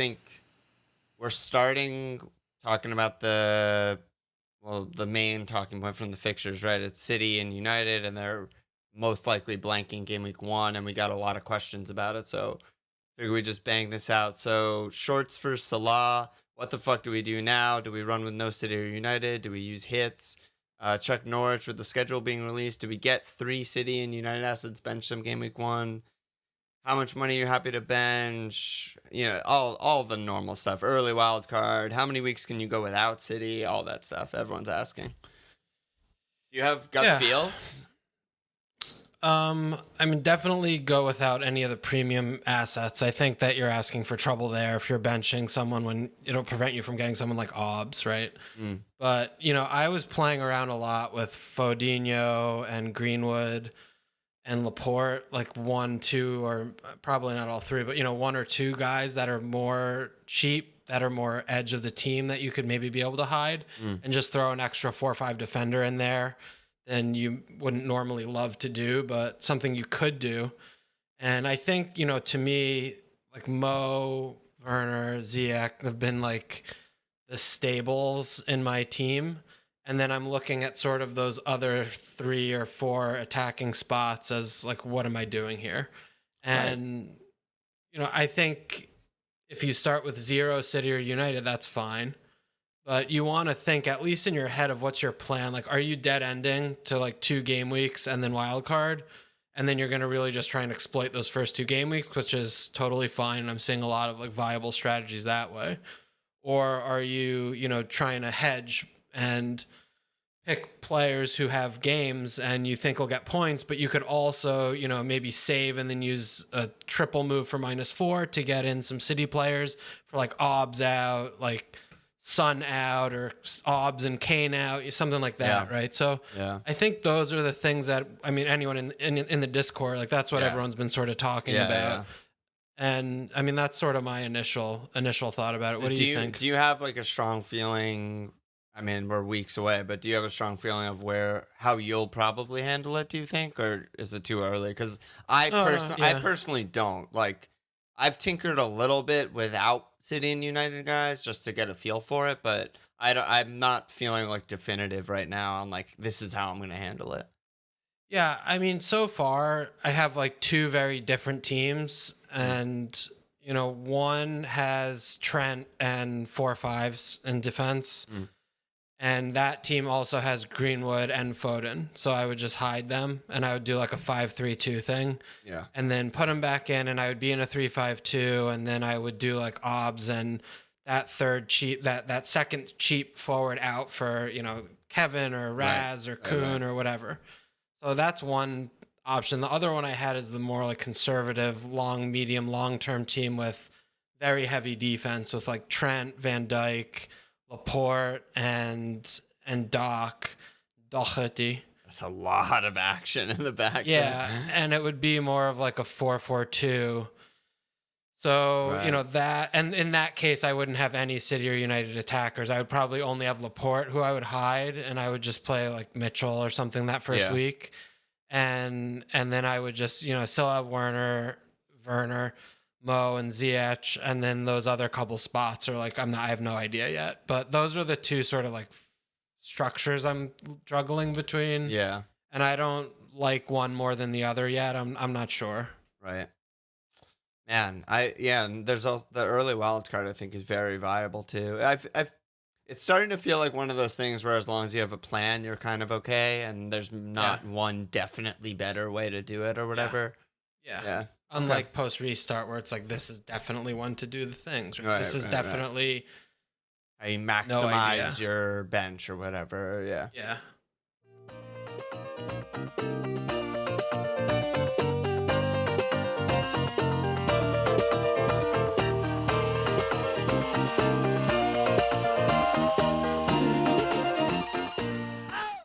think we're starting talking about the main talking point from the fixtures, right? It's City and United, and they're most likely blanking game week 1, and we got a lot of questions about it. So figure we just bang this out. So shorts for Salah. What the fuck do we do now? Do we run with no City or United? Do we use hits? Chuck Norwich with the schedule being released. Do we get 3 City and United assets, bench them game week 1? How much money are you happy to bench? All the normal stuff. Early wild card. How many weeks can you go without City? All that stuff. Everyone's asking. Do you have gut feels? I mean, definitely go without any of the premium assets. I think that you're asking for trouble there if you're benching someone when it'll prevent you from getting someone like Obbs, right? But, I was playing around a lot with Fodinho and Greenwood and Laporte, like 1, 2, or probably not all 3, but, 1 or 2 guys that are more cheap, that are more edge of the team that you could maybe be able to hide and just throw an extra 4 or 5 defender in there than you wouldn't normally love to do, but something you could do. And I think, to me, like Mo, Werner, Ziyech have been like the stables in my team. And then I'm looking at sort of those other 3 or 4 attacking spots as like, what am I doing here? And, I think if you start with 0 City or United, that's fine. But you want to think, at least in your head, of what's your plan. Like, are you dead ending to like 2 game weeks and then wild card? And then you're going to really just try and exploit those first 2 game weeks, which is totally fine. And I'm seeing a lot of like viable strategies that way. Or are you, trying to hedge and pick players who have games and you think will get points, but you could also, maybe save and then use a triple move for -4 to get in some City players for like Obbs out, like Son out, or Obbs and Kane out, something like that, right? So I think those are the things that, anyone in the Discord, like that's what everyone's been sort of talking about. Yeah. And I mean, that's sort of my initial thought about it. What do you think? Do you have like a strong feeling? I mean, we're weeks away, but do you have a strong feeling of how you'll probably handle it, do you think? Or is it too early? Because I personally don't. Like, I've tinkered a little bit without City and United guys just to get a feel for it, but I'm not feeling like definitive right now on like, this is how I'm going to handle it. Yeah, I mean, so far I have like 2 very different teams, and one has Trent and 4-5s in defense. And that team also has Greenwood and Foden. So I would just hide them and I would do like a 5-3-2 thing. Yeah. And then put them back in, and I would be in a 3-5-2, and then I would do like Obbs and that second cheap forward out for, Kevin or Raz or Kuhn or whatever. So that's one option. The other one I had is the more like conservative, long-term team with very heavy defense with like Trent, Van Dijk, Laporte, and Doherty. That's a lot of action in the back. Yeah, and it would be more of like a 4-4-2. So, that, and in that case, I wouldn't have any City or United attackers. I would probably only have Laporte, who I would hide, and I would just play like Mitchell or something that first week. And then I would just, still have Werner, Mo, and Ziyech, and then those other couple spots are like, I have no idea yet. But those are the 2 sort of like structures I'm juggling between. Yeah. And I don't like one more than the other yet. I'm not sure. Right. Man, and there's also the early wild card, I think, is very viable too. It's starting to feel like one of those things where as long as you have a plan, you're kind of okay, and there's not one definitely better way to do it or whatever. Yeah. Unlike post restart, where it's like, this is definitely one to do the things. Right? This is definitely how you maximize your bench or whatever. Yeah. Yeah.